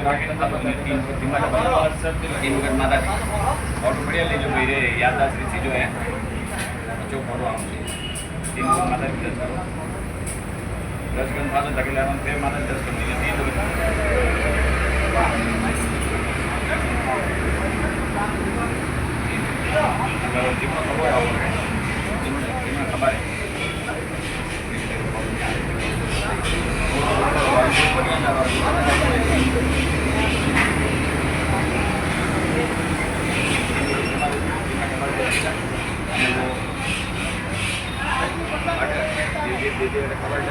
तीन वक्त माता ऑटो बढ़िया ले जो मेरे याददाश्त रीति जो है जो फोटो आम तीन वक्त माता की दस करो 10 गन माता तक ले फिर माता 10 गन नहीं तीन खबर है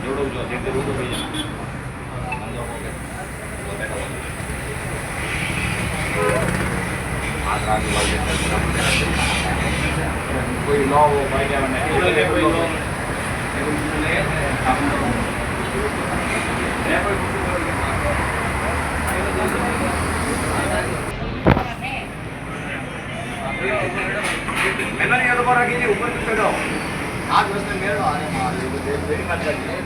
जोड़ो जो देखते रूटो भी कोई लॉ हो भाई क्या बनना कोई लॉ मैंने नहीं तो बोला कि ऊपर से चढ़ो आज बस में मेरे आ रहे हैं मेरी मत करिए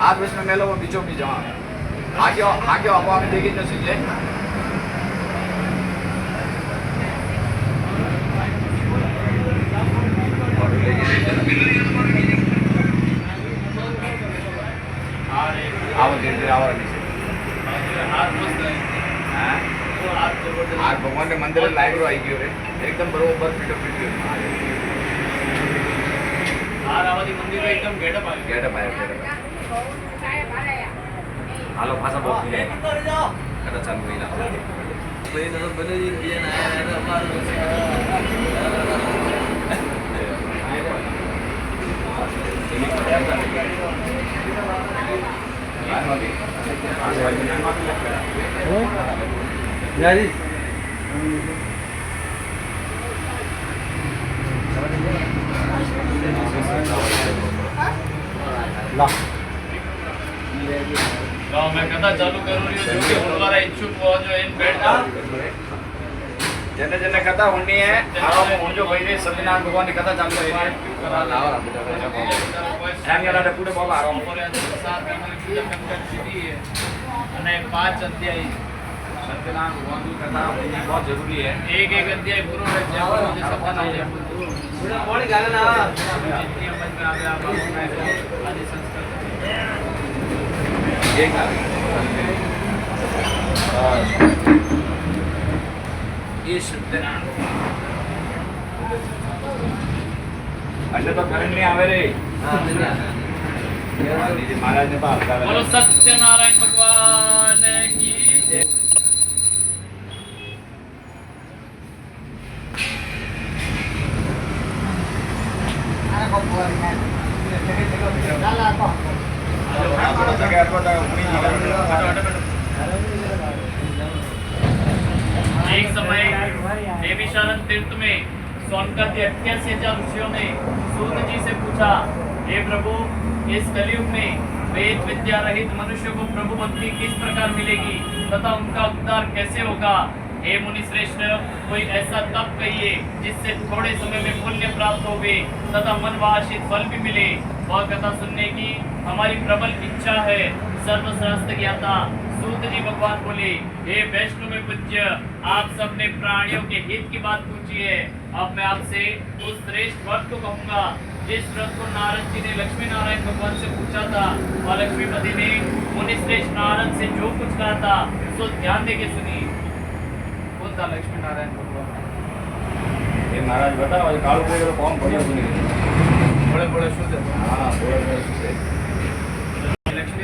आज बस में मेलो वो बीचों बीच आगे अब हमें देखिए तो सीधे आज भगवान के मंदिर लाइव आई गयो रे एकदम बरोबर फिटो फिट गयो मंदिर एकदम गेटअप आया हालो भाषा बहुत कथा चालू गईला गाँव में कथा चालू करूँ जो भी होने वाला इच्छुक हो जो इन बैठा जने जने कथा होनी है आराम हो जो भाई रे सत्यनारायण भगवान की कथा चालू है करा लाओ हम यार पूरे बाबा आराम और 7 महीने की पूजा कंप्लीट की है અને 5 अध्याय सत्यनारायण भगवान की कथा होनी बहुत जरूरी है एक अध्याय पूरा हो जाए मुझे सपना हो जाए पूरा बॉडी गाना ना जितनी समझ में आवे आप आदि संस्कार एक ये सत्यनारायण अन्य तो करंट नहीं आवे रे महाराज ने बात कर बोलो सत्यनारायण भगवान की जय एक समय देवीशालन तीर्थ में सोनकर के 88,000 ऋषियों ने सूत जी से पूछा, हे प्रभु, इस कलयुग में वेद विद्या रहित मनुष्य को प्रभु भक्ति किस प्रकार मिलेगी तथा उनका उद्धार कैसे होगा? हे मुनि श्रेष्ठ, कोई ऐसा तप कहिए जिससे थोड़े समय में पुण्य प्राप्त होवे तथा मनवांछित फल भी मिले। वह कथा सुनने की हमारी प्रबल इच्छा है। सर्वशास्त्र ज्ञाता सूत जी भगवान बोले, हे वैष्णव में पूज्य, आप सबने प्राणियों के हित की बात पूछी है। अब मैं आपसे उस श्रेष्ठ व्रत को कहूँगा जिस व्रत को नारद जी ने लक्ष्मी नारायण भगवान से पूछा था और लक्ष्मीपति ने मुनि श्रेष्ठ नारद से जो कुछ कहा था सो ध्यान देके सुनिए। कौन था लक्ष्मी नारायण भगवान? ये महाराज बताओ काल को कौन बढ़िया सुनी बड़े बड़े शुद्ध हाँ बड़े बड़े शुद्ध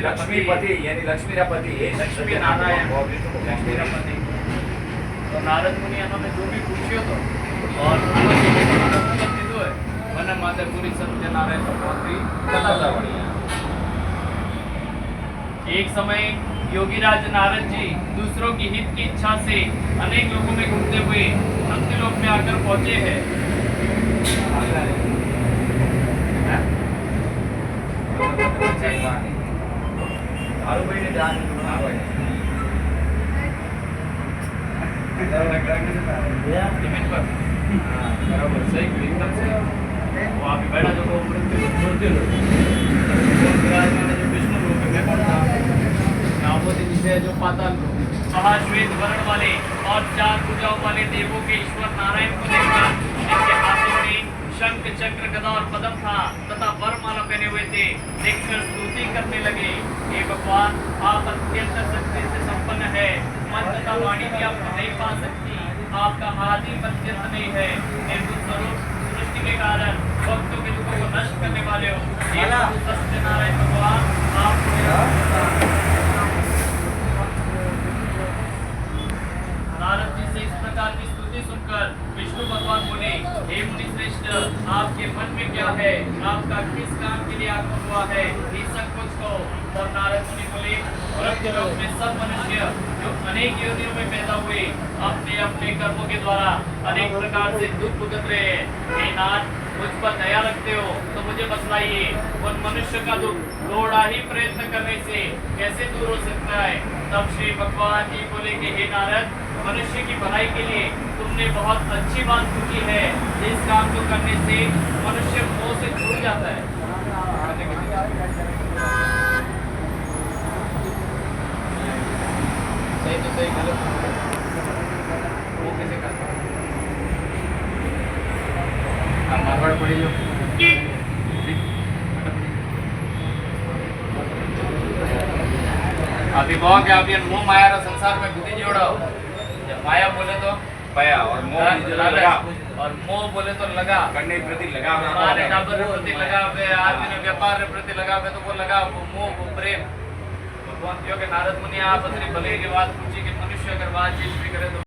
लक्ष्मीपति यानी लक्ष्मी का पति लक्ष्मी नारायण लक्ष्मी का पति। तो नारद मुनि उन्होंने जो भी पूछियो तो और મને માતે પૂરી સત્યનારાયણ ભગવાન की कथा बढ़िया। एक समय योगीराज नारद जी दूसरों की हित की इच्छा से अनेक लोगों में घूमते हुए मृत्युलोक में आकर पहुंचे हैं। મારું ભાઈને ધ્યાન ના હોય जमीन पर बराबर सही एकदम से वो आप बैठा जो वो मृत्यु जो विष्णु रूप में कौन था नामोदी जिसे जो पाताल को महाश्वेत वर्ण वाले और 4 भुजाओं वाले देवों के ईश्वर नारायण को देखकर जिनके हाथों में शंख चक्र गदा और पद्म था तथा वरमाला पहने हुए थे देखकर स्तुति करने लगे हे भगवान आप अत्यंत शक्ति से संपन्न है मन तथा वाणी भी आपको नहीं पा सकती आपका आदि अत्यंत नहीं है निर्गुण स्वरूप सृष्टि के कारण भक्तों के दुखों को नष्ट करने वाले हो हे सत्यनारायण भगवान आप नारद जी से इस प्रकार की स्तुति सुनकर विष्णु भगवान बोले हे मुनि श्रेष्ठ आपके मन में क्या है आपका किस काम के लिए आगमन हुआ है इस सब कुछ को तब नारद मुनि बोले ब्रह्मलोक में सब मनुष्य जो अनेक योनियों में पैदा हुए अपने अपने कर्मों के द्वारा अनेक प्रकार से दुख भुगत रहे हैं हे नाथ मुझ पर दया रखते हो तो मुझे बतलाइए उन मनुष्य का दुख थोड़ा ही प्रयत्न करने से कैसे दूर हो सकता है तब श्री भगवान जी बोले कि हे नारद मनुष्य की भलाई के लिए तुमने बहुत अच्छी बात पूछी है इस काम को करने से मनुष्य मोह से छूट जाता है सही तो सही गलत वो कैसे करता है मारवाड़ पड़ी जो अभी बहुत क्या अभी मोह माया रा संसार में बुद्धि जोड़ो जब माया बोले तो पाया और मोह लगा और मोह बोले तो लगा करने के प्रति लगा हमारे डाबर के प्रति लगा हुए आदमी ने व्यापार के प्रति लगा हुए तो वो लगा वो मोह वो प्रेम भगवान क्यों के नारद मुनि आप अपनी भले की बात पूछी कि मनुष्य अगर बातचीत भी करे तो